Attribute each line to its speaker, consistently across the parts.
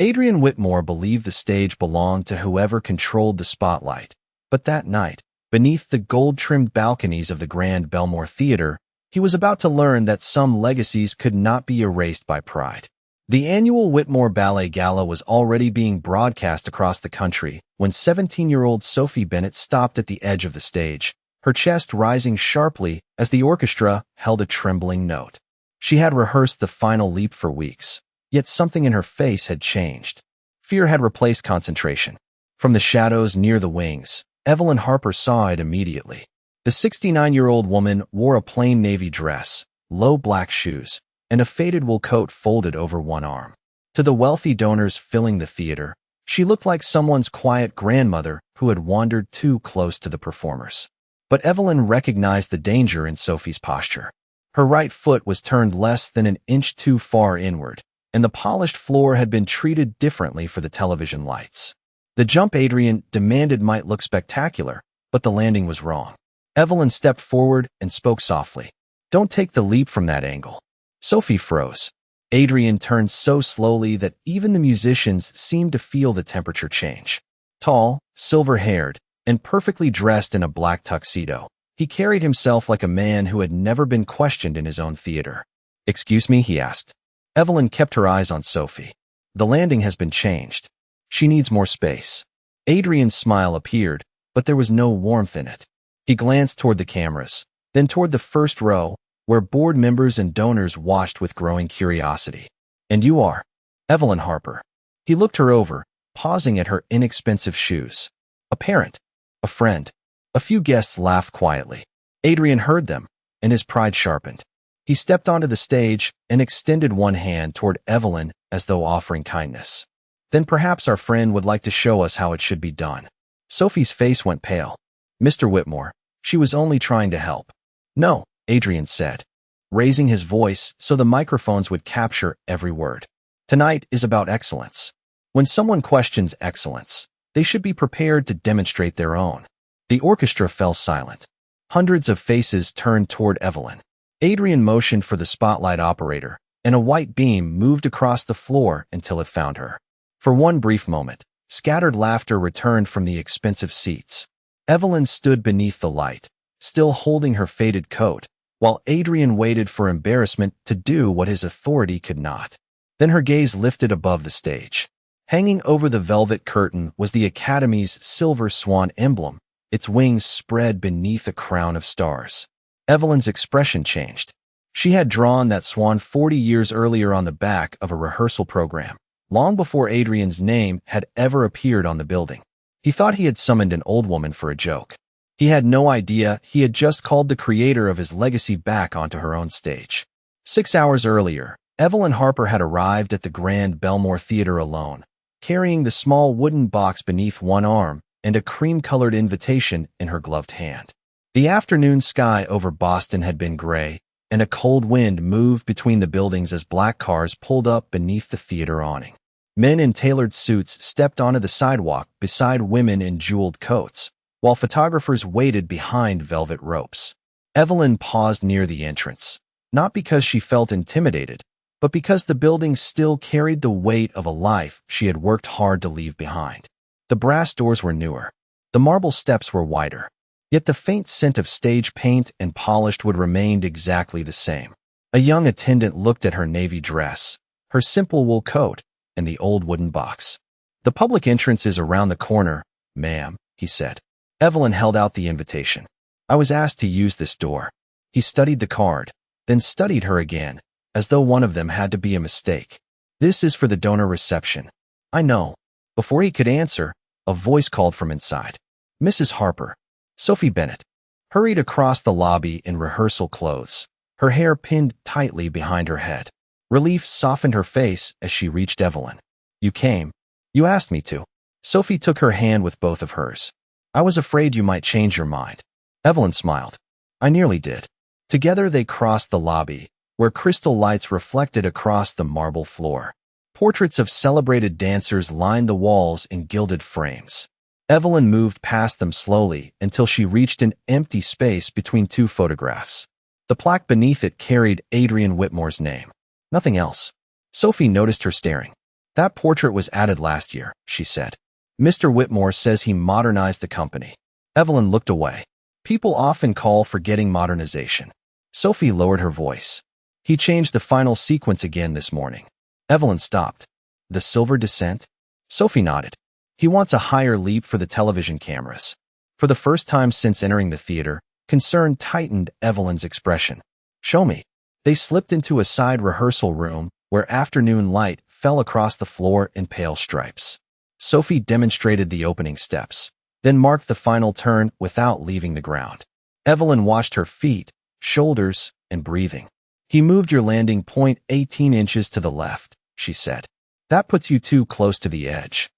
Speaker 1: Adrian Whitmore believed the stage belonged to whoever controlled the spotlight. But that night, beneath the gold-trimmed balconies of the Grand Belmore Theater, he was about to learn that some legacies could not be erased by pride. The annual Whitmore Ballet Gala was already being broadcast across the country when 17-year-old Sophie Bennett stopped at the edge of the stage, her chest rising sharply as the orchestra held a trembling note. She had rehearsed the final leap for weeks, yet something in her face had changed. Fear had replaced concentration. From the shadows near the wings, Evelyn Harper saw it immediately. The 69-year-old woman wore a plain navy dress, low black shoes, and a faded wool coat folded over one arm. To the wealthy donors filling the theater, she looked like someone's quiet grandmother who had wandered too close to the performers. But Evelyn recognized the danger in Sophie's posture. Her right foot was turned less than an inch too far inward, and the polished floor had been treated differently for the television lights. The jump Adrian demanded might look spectacular, but the landing was wrong. Evelyn stepped forward and spoke softly. "Don't take the leap from that angle." Sophie froze. Adrian turned so slowly that even the musicians seemed to feel the temperature change. Tall, silver-haired, and perfectly dressed in a black tuxedo, he carried himself like a man who had never been questioned in his own theater. "Excuse me?" he asked. Evelyn kept her eyes on Sophie. "The landing has been changed. She needs more space." Adrian's smile appeared, but there was no warmth in it. He glanced toward the cameras, then toward the first row, where board members and donors watched with growing curiosity. "And you are?" "Evelyn Harper." He looked her over, pausing at her inexpensive shoes. "A parent. A friend." A few guests laughed quietly. Adrian heard them, and his pride sharpened. He stepped onto the stage and extended one hand toward Evelyn as though offering kindness. "Then perhaps our friend would like to show us how it should be done." Sophie's face went pale. "Mr. Whitmore, she was only trying to help." "No," Adrian said, raising his voice so the microphones would capture every word. "Tonight is about excellence. When someone questions excellence, they should be prepared to demonstrate their own." The orchestra fell silent. Hundreds of faces turned toward Evelyn. Adrian motioned for the spotlight operator, and a white beam moved across the floor until it found her. For one brief moment, scattered laughter returned from the expensive seats. Evelyn stood beneath the light, still holding her faded coat, while Adrian waited for embarrassment to do what his authority could not. Then her gaze lifted above the stage. Hanging over the velvet curtain was the Academy's silver swan emblem, its wings spread beneath a crown of stars. Evelyn's expression changed. She had drawn that swan 40 years earlier on the back of a rehearsal program, long before Adrian's name had ever appeared on the building. He thought he had summoned an old woman for a joke. He had no idea he had just called the creator of his legacy back onto her own stage. 6 hours earlier, Evelyn Harper had arrived at the Grand Belmore Theater alone, carrying the small wooden box beneath one arm and a cream-colored invitation in her gloved hand. The afternoon sky over Boston had been gray, and a cold wind moved between the buildings as black cars pulled up beneath the theater awning. Men in tailored suits stepped onto the sidewalk beside women in jeweled coats, while photographers waited behind velvet ropes. Evelyn paused near the entrance, not because she felt intimidated, but because the building still carried the weight of a life she had worked hard to leave behind. The brass doors were newer. The marble steps were wider. Yet the faint scent of stage paint and polished wood remained exactly the same. A young attendant looked at her navy dress, her simple wool coat, and the old wooden box. "The public entrance is around the corner, ma'am," he said. Evelyn held out the invitation. "I was asked to use this door." He studied the card, then studied her again, as though one of them had to be a mistake. "This is for the donor reception." "I know." Before he could answer, a voice called from inside. "Mrs. Harper." Sophie Bennett hurried across the lobby in rehearsal clothes, her hair pinned tightly behind her head. Relief softened her face as she reached Evelyn. "You came. You asked me to." Sophie took her hand with both of hers. "I was afraid you might change your mind." Evelyn smiled. "I nearly did." Together they crossed the lobby, where crystal lights reflected across the marble floor. Portraits of celebrated dancers lined the walls in gilded frames. Evelyn moved past them slowly until she reached an empty space between two photographs. The plaque beneath it carried Adrian Whitmore's name. Nothing else. Sophie noticed her staring. That portrait was added last year, she said. Mr. Whitmore says he modernized the company. Evelyn looked away. People often call for getting modernization. Sophie lowered her voice. He changed the final sequence again this morning. Evelyn stopped. The silver descent? Sophie nodded. He wants a higher leap for the television cameras. For the first time since entering the theater, concern tightened Evelyn's expression. Show me. They slipped into a side rehearsal room where afternoon light fell across the floor in pale stripes. Sophie demonstrated the opening steps, then marked the final turn without leaving the ground. Evelyn watched her feet, shoulders, and breathing. He moved your landing point 18 inches to the left, she said. That puts you too close to the edge.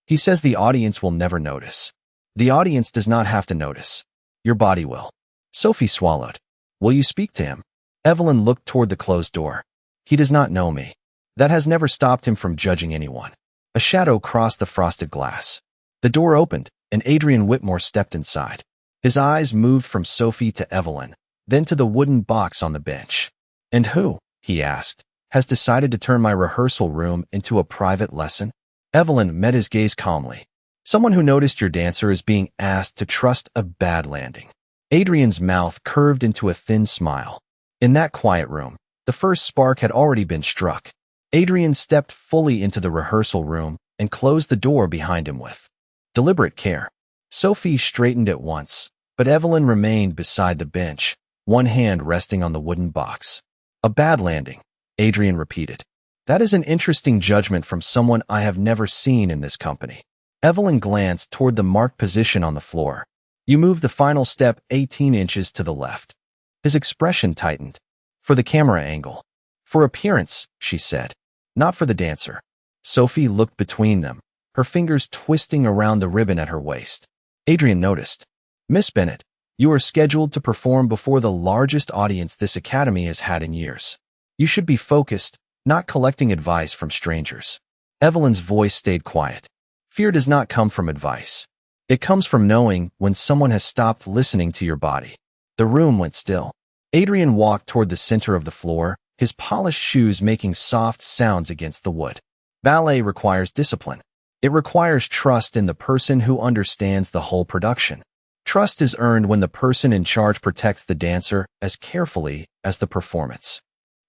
Speaker 1: He says the audience will never notice. The audience does not have to notice. Your body will. Sophie swallowed. Will you speak to him? Evelyn looked toward the closed door. He does not know me. That has never stopped him from judging anyone. A shadow crossed the frosted glass. The door opened, and Adrian Whitmore stepped inside. His eyes moved from Sophie to Evelyn, then to the wooden box on the bench. And who, he asked, has decided to turn my rehearsal room into a private lesson? Evelyn met his gaze calmly. Someone who noticed your dancer is being asked to trust a bad landing. Adrian's mouth curved into a thin smile. In that quiet room, the first spark had already been struck. Adrian stepped fully into the rehearsal room and closed the door behind him with deliberate care. Sophie straightened at once, but Evelyn remained beside the bench, one hand resting on the wooden box. A bad landing, Adrian repeated. That is an interesting judgment from someone I have never seen in this company. Evelyn glanced toward the marked position on the floor. You moved the final step 18 inches to the left. His expression tightened. For the camera angle. For appearance, she said. Not for the dancer. Sophie looked between them, her fingers twisting around the ribbon at her waist. Adrian noticed. Miss Bennett, you are scheduled to perform before the largest audience this academy has had in years. You should be focused, not collecting advice from strangers. Evelyn's voice stayed quiet. Fear does not come from advice. It comes from knowing when someone has stopped listening to your body. The room went still. Adrian walked toward the center of the floor, his polished shoes making soft sounds against the wood. Ballet requires discipline. It requires trust in the person who understands the whole production. Trust is earned when the person in charge protects the dancer as carefully as the performance.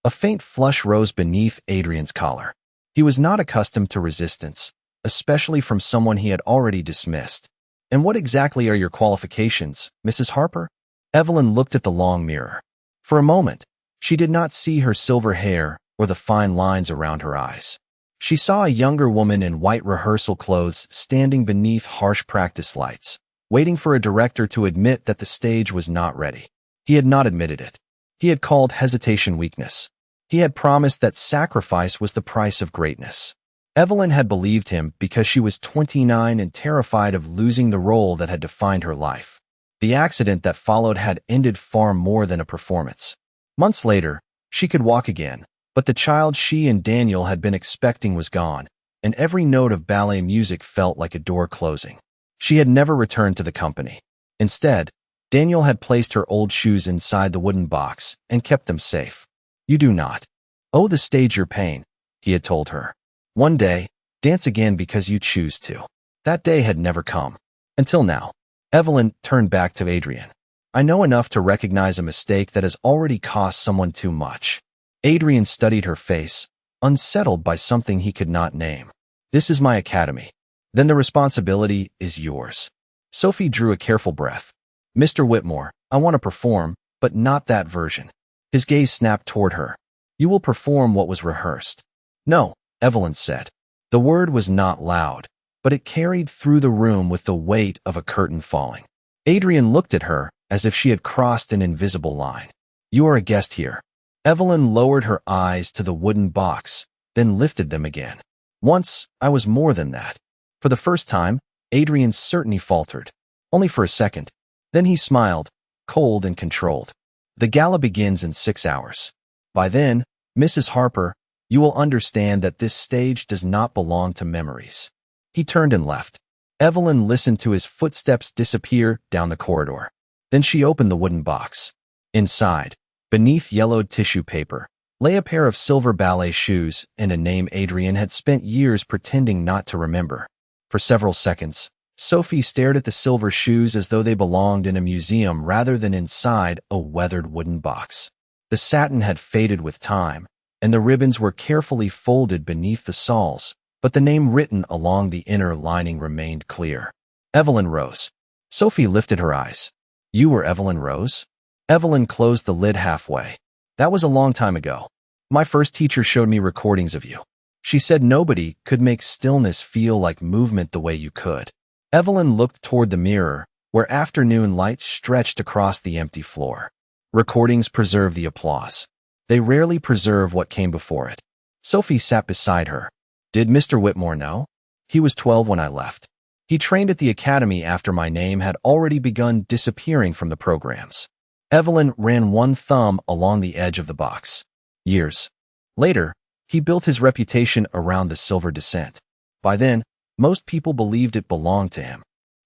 Speaker 1: A faint flush rose beneath Adrian's collar. He was not accustomed to resistance, especially from someone he had already dismissed. And what exactly are your qualifications, Mrs. Harper? Evelyn looked at the long mirror. For a moment, she did not see her silver hair or the fine lines around her eyes. She saw a younger woman in white rehearsal clothes standing beneath harsh practice lights, waiting for a director to admit that the stage was not ready. He had not admitted it. He had called hesitation weakness. He had promised that sacrifice was the price of greatness. Evelyn had believed him because she was 29 and terrified of losing the role that had defined her life. The accident that followed had ended far more than a performance. Months later, she could walk again, but the child she and Daniel had been expecting was gone, and every note of ballet music felt like a door closing. She had never returned to the company. Instead, Daniel had placed her old shoes inside the wooden box and kept them safe. You do not owe the stage your pain, he had told her. One day, dance again because you choose to. That day had never come. Until now. Evelyn turned back to Adrian. I know enough to recognize a mistake that has already cost someone too much. Adrian studied her face, unsettled by something he could not name. This is my academy. Then the responsibility is yours. Sophie drew a careful breath. Mr. Whitmore, I want to perform, but not that version. His gaze snapped toward her. You will perform what was rehearsed. No, Evelyn said. The word was not loud, but it carried through the room with the weight of a curtain falling. Adrian looked at her as if she had crossed an invisible line. You are a guest here. Evelyn lowered her eyes to the wooden box, then lifted them again. Once, I was more than that. For the first time, Adrian's certainty faltered. Only for a second. Then he smiled, cold and controlled. The gala begins in 6 hours. By then, Mrs. Harper, you will understand that this stage does not belong to memories. He turned and left. Evelyn listened to his footsteps disappear down the corridor. Then she opened the wooden box. Inside, beneath yellowed tissue paper, lay a pair of silver ballet shoes and a name Adrian had spent years pretending not to remember. For several seconds, Sophie stared at the silver shoes as though they belonged in a museum rather than inside a weathered wooden box. The satin had faded with time, and the ribbons were carefully folded beneath the soles, but the name written along the inner lining remained clear. Evelyn Rose. Sophie lifted her eyes. You were Evelyn Rose? Evelyn closed the lid halfway. That was a long time ago. My first teacher showed me recordings of you. She said nobody could make stillness feel like movement the way you could. Evelyn looked toward the mirror, where afternoon light stretched across the empty floor. Recordings preserve the applause. They rarely preserve what came before it. Sophie sat beside her. Did Mr. Whitmore know? He was 12 when I left. He trained at the academy after my name had already begun disappearing from the programs. Evelyn ran one thumb along the edge of the box. Years later, he built his reputation around the silver descent. By then, most people believed it belonged to him.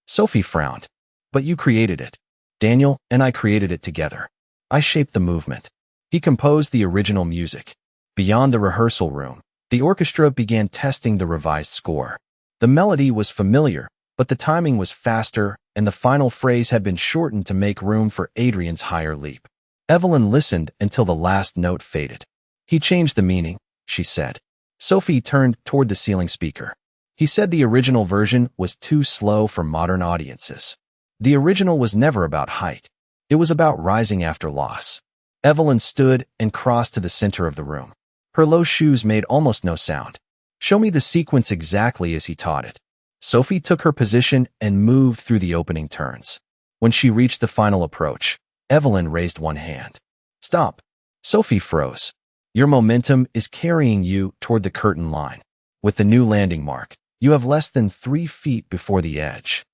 Speaker 1: Sophie frowned. But you created it. Daniel and I created it together. I shaped the movement. He composed the original music. Beyond the rehearsal room, the orchestra began testing the revised score. The melody was familiar, but the timing was faster, and the final phrase had been shortened to make room for Adrian's higher leap. Evelyn listened until the last note faded. He changed the meaning, she said. Sophie turned toward the ceiling speaker. He said the original version was too slow for modern audiences. The original was never about height. It was about rising after loss. Evelyn stood and crossed to the center of the room. Her low shoes made almost no sound. Show me the sequence exactly as he taught it. Sophie took her position and moved through the opening turns. When she reached the final approach, Evelyn raised one hand. Stop. Sophie froze. Your momentum is carrying you toward the curtain line. With the new landing mark, you have less than 3 feet before the edge.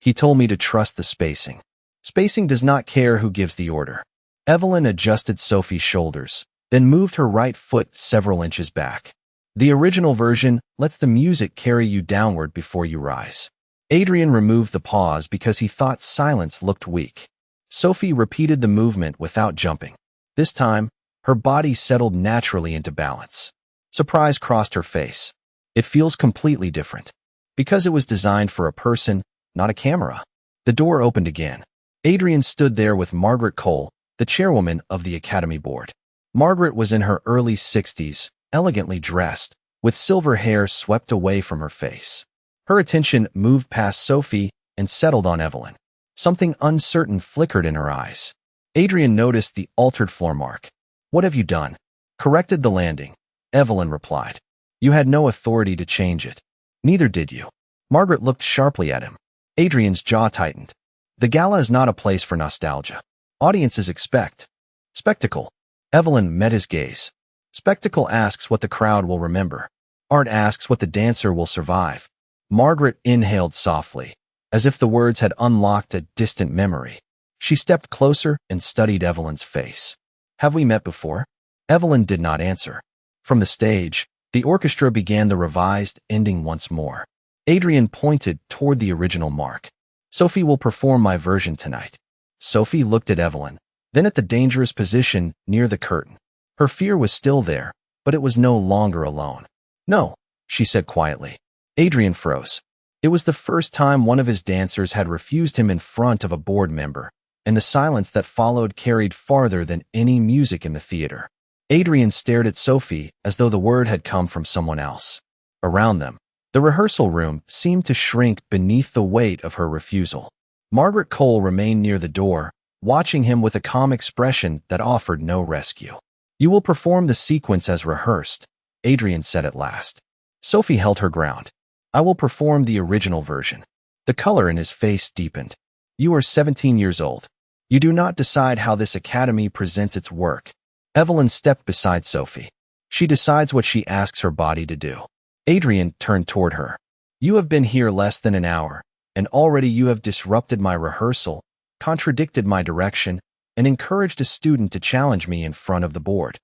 Speaker 1: He told me to trust the spacing. Spacing does not care who gives the order. Evelyn adjusted Sophie's shoulders, then moved her right foot several inches back. The original version lets the music carry you downward before you rise. Adrian removed the pause because he thought silence looked weak. Sophie repeated the movement without jumping. This time, her body settled naturally into balance. Surprise crossed her face. It feels completely different. Because it was designed for a person, not a camera. The door opened again. Adrian stood there with Margaret Cole, the chairwoman of the Academy Board. Margaret was in her early 60s, elegantly dressed, with silver hair swept away from her face. Her attention moved past Sophie and settled on Evelyn. Something uncertain flickered in her eyes. Adrian noticed the altered floor mark. What have you done? Corrected the landing. Evelyn replied. You had no authority to change it. Neither did you. Margaret looked sharply at him. Adrian's jaw tightened. The gala is not a place for nostalgia. Audiences expect spectacle. Evelyn met his gaze. Spectacle asks what the crowd will remember. Art asks what the dancer will survive. Margaret inhaled softly, as if the words had unlocked a distant memory. She stepped closer and studied Evelyn's face. Have we met before? Evelyn did not answer. From the stage, the orchestra began the revised ending once more. Adrian pointed toward the original mark. Sophie will perform my version tonight. Sophie looked at Evelyn, then at the dangerous position near the curtain. Her fear was still there, but it was no longer alone. No, she said quietly. Adrian froze. It was the first time one of his dancers had refused him in front of a board member, and the silence that followed carried farther than any music in the theater. Adrian stared at Sophie as though the word had come from someone else. Around them, the rehearsal room seemed to shrink beneath the weight of her refusal. Margaret Cole remained near the door, watching him with a calm expression that offered no rescue. You will perform the sequence as rehearsed, Adrian said at last. Sophie held her ground. I will perform the original version. The color in his face deepened. You are 17 years old. You do not decide how this academy presents its work. Evelyn stepped beside Sophie. She decides what she asks her body to do. Adrian turned toward her. You have been here less than an hour, and already you have disrupted my rehearsal, contradicted my direction, and encouraged a student to challenge me in front of the board.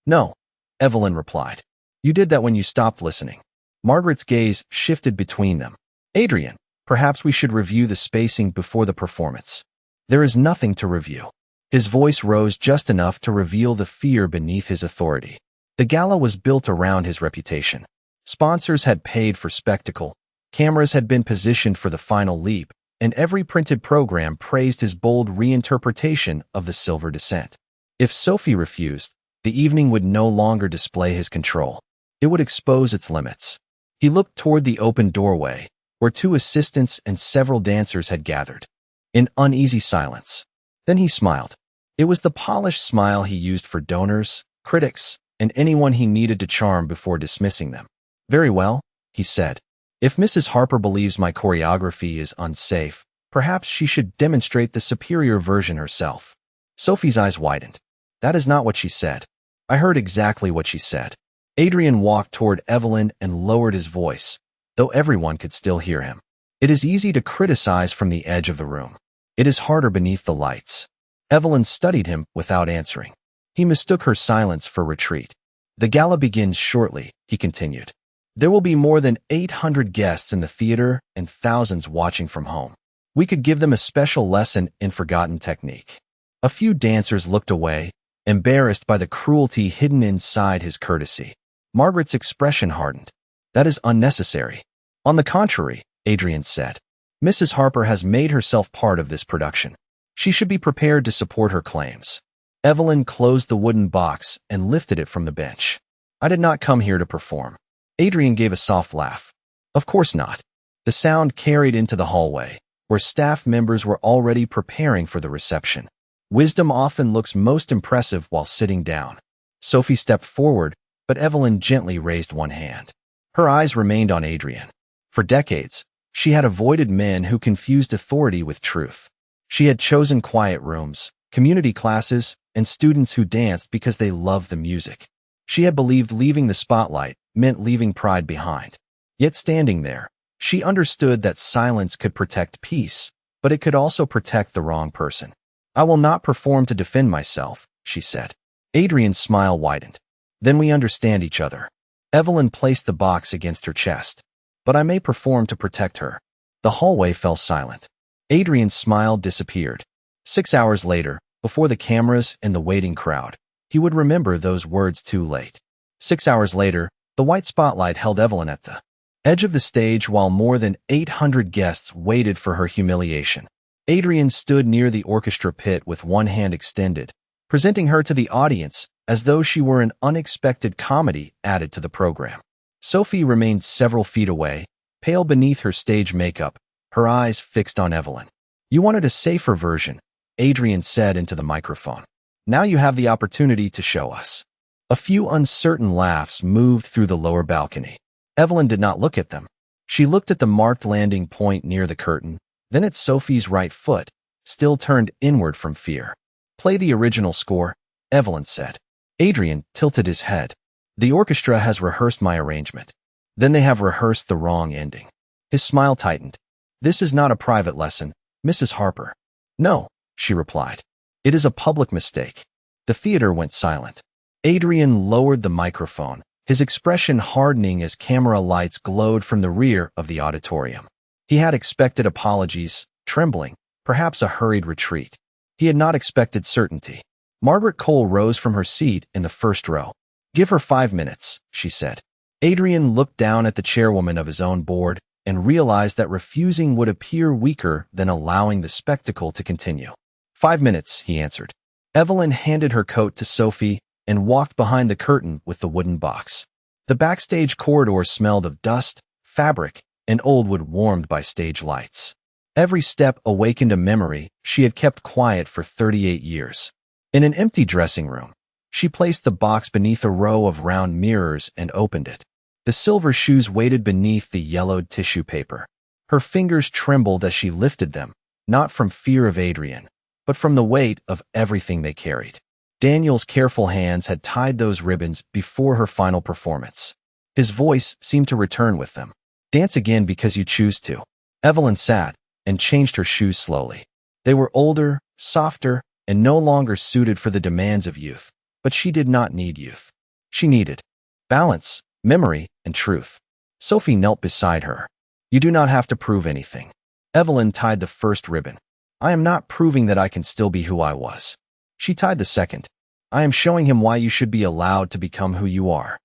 Speaker 1: No, Evelyn replied. You did that when you stopped listening. Margaret's gaze shifted between them. Adrian, perhaps we should review the spacing before the performance. There is nothing to review. His voice rose just enough to reveal the fear beneath his authority. The gala was built around his reputation. Sponsors had paid for spectacle, cameras had been positioned for the final leap, and every printed program praised his bold reinterpretation of the silver descent. If Sophie refused, the evening would no longer display his control. It would expose its limits. He looked toward the open doorway, where 2 assistants and several dancers had gathered, in uneasy silence. Then he smiled. It was the polished smile he used for donors, critics, and anyone he needed to charm before dismissing them. "Very well," he said. "If Mrs. Harper believes my choreography is unsafe, perhaps she should demonstrate the superior version herself." Sophie's eyes widened. "That is not what she said." "I heard exactly what she said." Adrian walked toward Evelyn and lowered his voice, though everyone could still hear him. "It is easy to criticize from the edge of the room. It is harder beneath the lights." Evelyn studied him without answering. He mistook her silence for retreat. "The gala begins shortly," he continued. "There will be more than 800 guests in the theater and thousands watching from home. We could give them a special lesson in forgotten technique." A few dancers looked away, embarrassed by the cruelty hidden inside his courtesy. Margaret's expression hardened. "That is unnecessary." "On the contrary," Adrian said. "Mrs. Harper has made herself part of this production. She should be prepared to support her claims." Evelyn closed the wooden box and lifted it from the bench. "I did not come here to perform." Adrian gave a soft laugh. "Of course not." The sound carried into the hallway, where staff members were already preparing for the reception. Wisdom often looks most impressive while sitting down. Sophie stepped forward, but Evelyn gently raised one hand. Her eyes remained on Adrian. For decades, she had avoided men who confused authority with truth. She had chosen quiet rooms, community classes, and students who danced because they loved the music. She had believed leaving the spotlight meant leaving pride behind. Yet standing there, she understood that silence could protect peace, but it could also protect the wrong person. "I will not perform to defend myself," she said. Adrian's smile widened. "Then we understand each other." Evelyn placed the box against her chest. "But I may perform to protect her." The hallway fell silent. Adrian's smile disappeared. 6 hours later, before the cameras and the waiting crowd, he would remember those words too late. 6 hours later, the white spotlight held Evelyn at the edge of the stage while more than 800 guests waited for her humiliation. Adrian stood near the orchestra pit with one hand extended, presenting her to the audience as though she were an unexpected comedy added to the program. Sophie remained several feet away, pale beneath her stage makeup, her eyes fixed on Evelyn. "You wanted a safer version," Adrian said into the microphone. "Now you have the opportunity to show us." A few uncertain laughs moved through the lower balcony. Evelyn did not look at them. She looked at the marked landing point near the curtain, then at Sophie's right foot, still turned inward from fear. "Play the original score," Evelyn said. Adrian tilted his head. "The orchestra has rehearsed my arrangement. Then they have rehearsed the wrong ending." His smile tightened. "This is not a private lesson, Mrs. Harper." "No," she replied. "It is a public mistake." The theater went silent. Adrian lowered the microphone, his expression hardening as camera lights glowed from the rear of the auditorium. He had expected apologies, trembling, perhaps a hurried retreat. He had not expected certainty. Margaret Cole rose from her seat in the first row. "Give her 5 minutes," she said. Adrian looked down at the chairwoman of his own board and realized that refusing would appear weaker than allowing the spectacle to continue. 5 minutes, he answered. Evelyn handed her coat to Sophie and walked behind the curtain with the wooden box. The backstage corridor smelled of dust, fabric, and old wood warmed by stage lights. Every step awakened a memory she had kept quiet for 38 years. In an empty dressing room, she placed the box beneath a row of round mirrors and opened it. The silver shoes waited beneath the yellowed tissue paper. Her fingers trembled as she lifted them, not from fear of Adrian, but from the weight of everything they carried. Daniel's careful hands had tied those ribbons before her final performance. His voice seemed to return with them. "Dance again because you choose to." Evelyn sat and changed her shoes slowly. They were older, softer, and no longer suited for the demands of youth, but she did not need youth. She needed balance, memory, and truth. Sophie knelt beside her. "You do not have to prove anything." Evelyn tied the first ribbon. "I am not proving that I can still be who I was." She tied the second. I am showing him why you should be allowed to become who you are.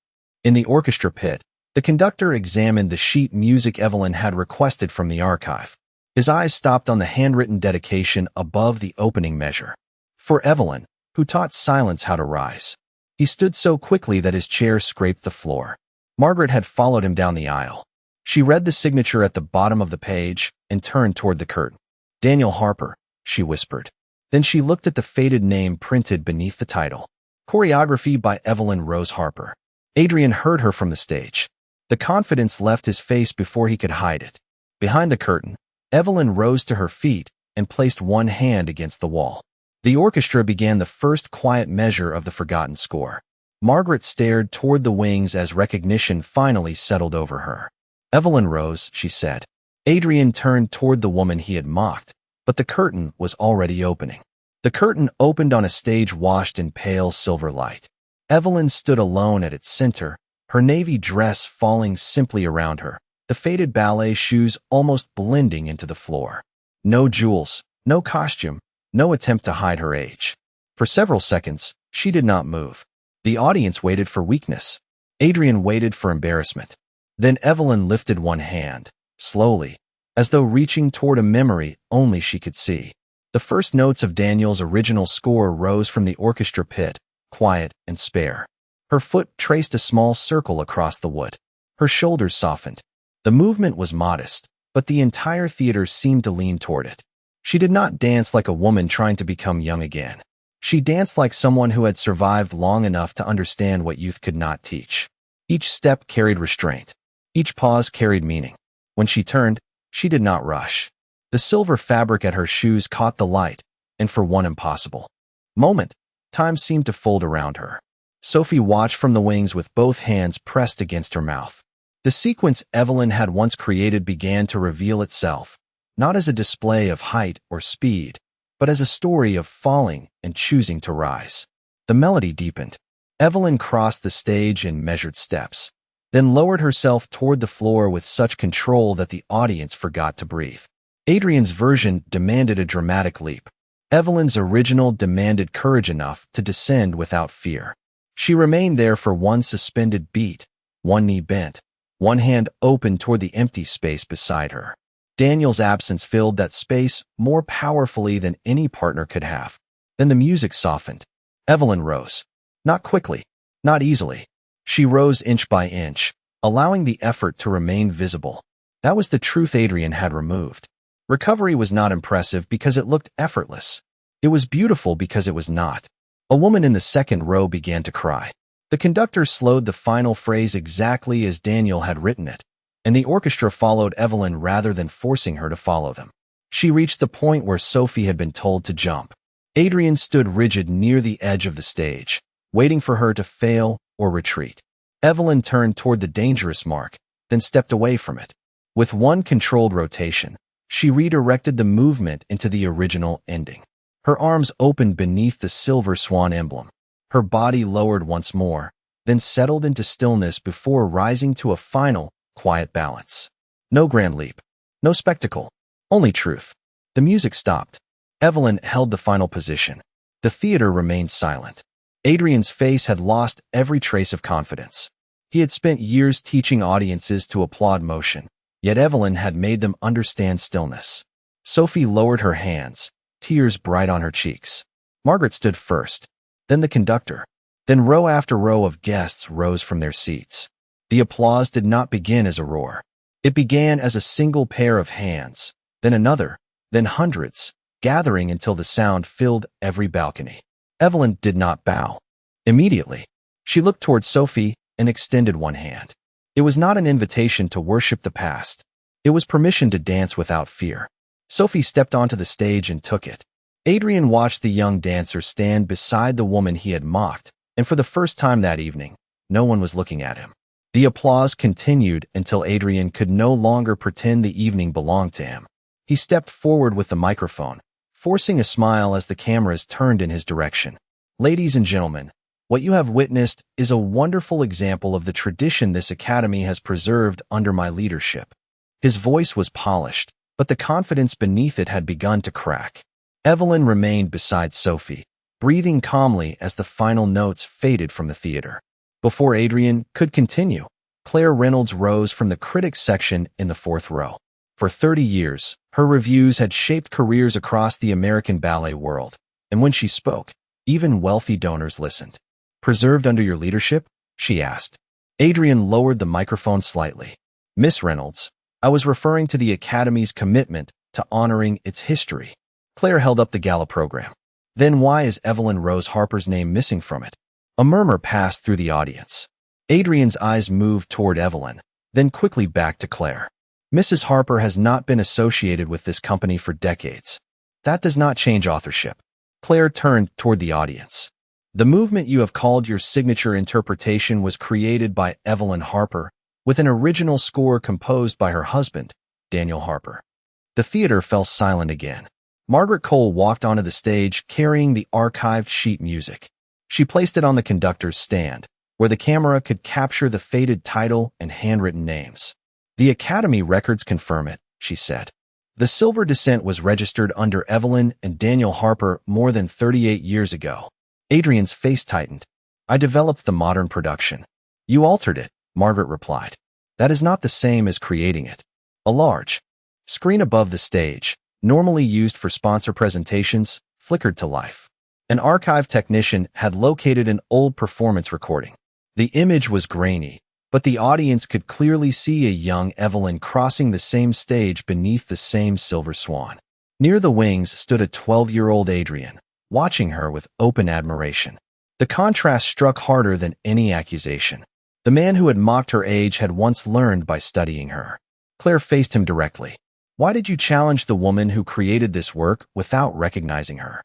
Speaker 1: In the orchestra pit, the conductor examined the sheet music Evelyn had requested from the archive. His eyes stopped on the handwritten dedication above the opening measure. For Evelyn, who taught silence how to rise. He stood so quickly that his chair scraped the floor. Margaret had followed him down the aisle. She read the signature at the bottom of the page and turned toward the curtain. Daniel Harper, she whispered. Then she looked at the faded name printed beneath the title. Choreography by Evelyn Rose Harper. Adrian heard her from the stage. The confidence left his face before he could hide it. Behind the curtain, Evelyn rose to her feet and placed one hand against the wall. The orchestra began the first quiet measure of the forgotten score. Margaret stared toward the wings as recognition finally settled over her. Evelyn Rose, she said. Adrian turned toward the woman he had mocked, but the curtain was already opening. The curtain opened on a stage washed in pale silver light. Evelyn stood alone at its center, her navy dress falling simply around her, the faded ballet shoes almost blending into the floor. No jewels, no costume, no attempt to hide her age. For several seconds, she did not move. The audience waited for weakness. Adrian waited for embarrassment. Then Evelyn lifted one hand, slowly, as though reaching toward a memory only she could see. The first notes of Daniel's original score rose from the orchestra pit, quiet and spare. Her foot traced a small circle across the wood. Her shoulders softened. The movement was modest, but the entire theater seemed to lean toward it. She did not dance like a woman trying to become young again. She danced like someone who had survived long enough to understand what youth could not teach. Each step carried restraint. Each pause carried meaning. When she turned, she did not rush. The silver fabric at her shoes caught the light, and for one impossible moment, time seemed to fold around her. Sophie watched from the wings with both hands pressed against her mouth. The sequence Evelyn had once created began to reveal itself, not as a display of height or speed, but as a story of falling and choosing to rise. The melody deepened. Evelyn crossed the stage in measured steps, then lowered herself toward the floor with such control that the audience forgot to breathe. Adrian's version demanded a dramatic leap. Evelyn's original demanded courage enough to descend without fear. She remained there for one suspended beat, one knee bent, one hand open toward the empty space beside her. Daniel's absence filled that space more powerfully than any partner could have. Then the music softened. Evelyn rose. Not quickly, not easily. She rose inch by inch, allowing the effort to remain visible. That was the truth Adrian had removed. Recovery was not impressive because it looked effortless. It was beautiful because it was not. A woman in the second row began to cry. The conductor slowed the final phrase exactly as Daniel had written it, and the orchestra followed Evelyn rather than forcing her to follow them. She reached the point where Sophie had been told to jump. Adrian stood rigid near the edge of the stage, waiting for her to fail or retreat. Evelyn turned toward the dangerous mark, then stepped away from it. With one controlled rotation, she redirected the movement into the original ending. Her arms opened beneath the silver swan emblem. Her body lowered once more, then settled into stillness before rising to a final, quiet balance. No grand leap. No spectacle. Only truth. The music stopped. Evelyn held the final position. The theater remained silent. Adrian's face had lost every trace of confidence. He had spent years teaching audiences to applaud motion, yet Evelyn had made them understand stillness. Sophie lowered her hands, tears bright on her cheeks. Margaret stood first, then the conductor. Then row after row of guests rose from their seats. The applause did not begin as a roar. It began as a single pair of hands, then another, then hundreds, gathering until the sound filled every balcony. Evelyn did not bow. Immediately, she looked toward Sophie and extended one hand. It was not an invitation to worship the past. It was permission to dance without fear. Sophie stepped onto the stage and took it. Adrian watched the young dancer stand beside the woman he had mocked, and for the first time that evening, no one was looking at him. The applause continued until Adrian could no longer pretend the evening belonged to him. He stepped forward with the microphone, forcing a smile as the cameras turned in his direction. Ladies and gentlemen, what you have witnessed is a wonderful example of the tradition this academy has preserved under my leadership. His voice was polished, but the confidence beneath it had begun to crack. Evelyn remained beside Sophie, breathing calmly as the final notes faded from the theater. Before Adrian could continue, Claire Reynolds rose from the critics section in the fourth row. For 30 years, her reviews had shaped careers across the American ballet world, and when she spoke, even wealthy donors listened. "Preserved under your leadership?" she asked. Adrian lowered the microphone slightly. "Miss Reynolds, I was referring to the Academy's commitment to honoring its history." Claire held up the gala program. "Then why is Evelyn Rose Harper's name missing from it?" A murmur passed through the audience. Adrian's eyes moved toward Evelyn, then quickly back to Claire. "Mrs. Harper has not been associated with this company for decades. That does not change authorship." Claire turned toward the audience. "The movement you have called your signature interpretation was created by Evelyn Harper, with an original score composed by her husband, Daniel Harper." The theater fell silent again. Margaret Cole walked onto the stage carrying the archived sheet music. She placed it on the conductor's stand, where the camera could capture the faded title and handwritten names. "The Academy records confirm it," she said. "The Silver Descent was registered under Evelyn and Daniel Harper more than 38 years ago." Adrian's face tightened. "I developed the modern production." "You altered it," Margaret replied. "That is not the same as creating it." A large screen above the stage, normally used for sponsor presentations, flickered to life. An archive technician had located an old performance recording. The image was grainy, but the audience could clearly see a young Evelyn crossing the same stage beneath the same silver swan. Near the wings stood a 12-year-old Adrian, watching her with open admiration. The contrast struck harder than any accusation. The man who had mocked her age had once learned by studying her. Claire faced him directly. "Why did you challenge the woman who created this work without recognizing her?"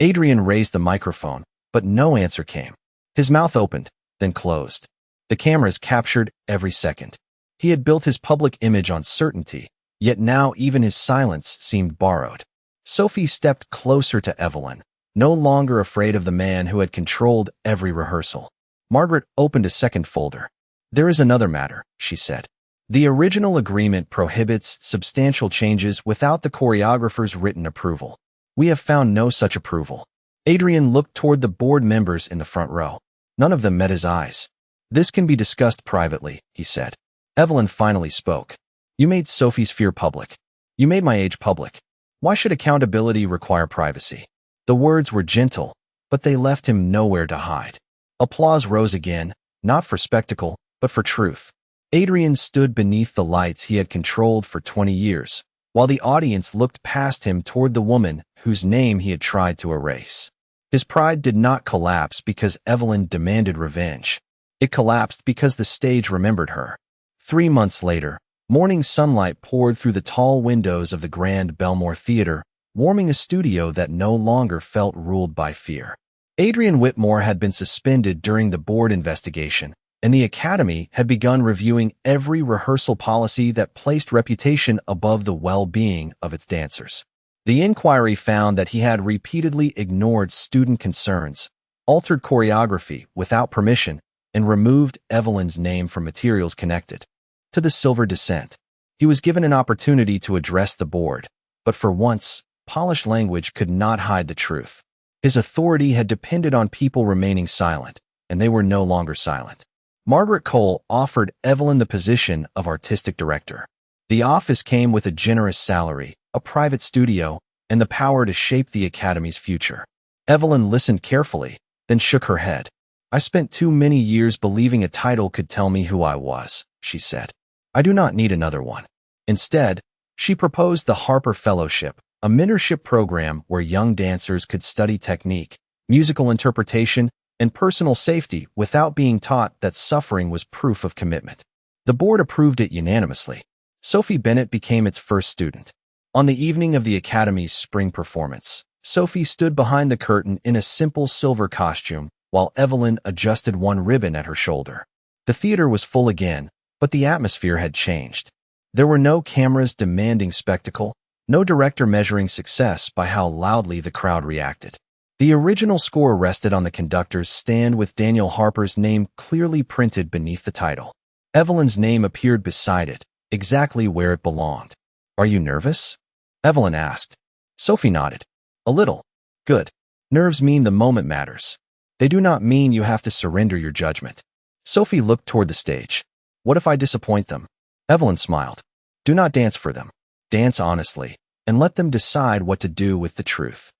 Speaker 1: Adrian raised the microphone, but no answer came. His mouth opened, then closed. The cameras captured every second. He had built his public image on certainty, yet now even his silence seemed borrowed. Sophie stepped closer to Evelyn, no longer afraid of the man who had controlled every rehearsal. Margaret opened a second folder. "There is another matter," she said. "The original agreement prohibits substantial changes without the choreographer's written approval. We have found no such approval." Adrian looked toward the board members in the front row. None of them met his eyes. "This can be discussed privately," he said. Evelyn finally spoke. "You made Sophie's fear public. You made my age public. Why should accountability require privacy?" The words were gentle, but they left him nowhere to hide. Applause rose again, not for spectacle, but for truth. Adrian stood beneath the lights he had controlled for 20 years, while the audience looked past him toward the woman whose name he had tried to erase. His pride did not collapse because Evelyn demanded revenge. It collapsed because the stage remembered her. 3 months later, morning sunlight poured through the tall windows of the Grand Belmore Theater, warming a studio that no longer felt ruled by fear. Adrian Whitmore had been suspended during the board investigation, and the Academy had begun reviewing every rehearsal policy that placed reputation above the well-being of its dancers. The inquiry found that he had repeatedly ignored student concerns, altered choreography without permission, and removed Evelyn's name from materials connected to the Silver Descent. He was given an opportunity to address the board, but for once, polished language could not hide the truth. His authority had depended on people remaining silent, and they were no longer silent. Margaret Cole offered Evelyn the position of artistic director. The office came with a generous salary, a private studio, and the power to shape the Academy's future. Evelyn listened carefully, then shook her head. "I spent too many years believing a title could tell me who I was," she said. "I do not need another one." Instead, she proposed the Harper Fellowship, a mentorship program where young dancers could study technique, musical interpretation, and personal safety without being taught that suffering was proof of commitment. The board approved it unanimously. Sophie Bennett became its first student. On the evening of the Academy's spring performance, Sophie stood behind the curtain in a simple silver costume, while Evelyn adjusted one ribbon at her shoulder. The theater was full again, but the atmosphere had changed. There were no cameras demanding spectacle, no director measuring success by how loudly the crowd reacted. The original score rested on the conductor's stand with Daniel Harper's name clearly printed beneath the title. Evelyn's name appeared beside it, exactly where it belonged. "Are you nervous?" Evelyn asked. Sophie nodded. "A little." "Good. Nerves mean the moment matters. They do not mean you have to surrender your judgment. Sophie looked toward the stage. What if I disappoint them? Evelyn smiled. Do not dance for them. Dance honestly, and let them decide what to do with the truth.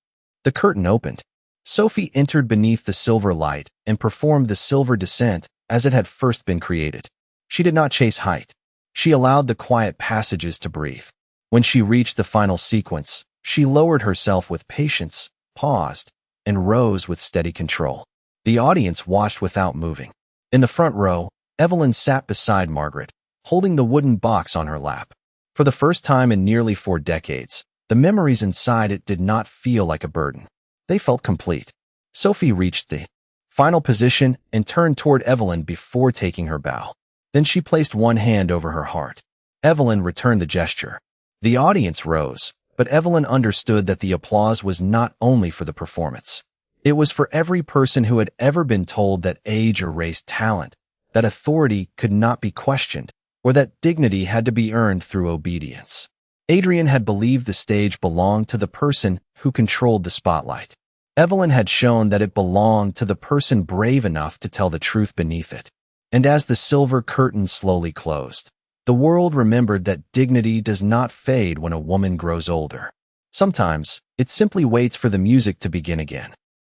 Speaker 1: The curtain opened. Sophie entered beneath the silver light and performed the silver descent as it had first been created. She did not chase height. She allowed the quiet passages to breathe. When she reached the final sequence, she lowered herself with patience, paused, and rose with steady control. The audience watched without moving. In the front row, Evelyn sat beside Margaret, holding the wooden box on her lap. For the first time in nearly 4 decades, the memories inside it did not feel like a burden. They felt complete. Sophie reached the final position and turned toward Evelyn before taking her bow. Then she placed one hand over her heart. Evelyn returned the gesture. The audience rose, but Evelyn understood that the applause was not only for the performance. It was for every person who had ever been told that age erased talent, that authority could not be questioned, or that dignity had to be earned through obedience. Adrian had believed the stage belonged to the person who controlled the spotlight. Evelyn had shown that it belonged to the person brave enough to tell the truth beneath it. And as the silver curtain slowly closed, the world remembered that dignity does not fade when a woman grows older. Sometimes, it simply waits for the music to begin again.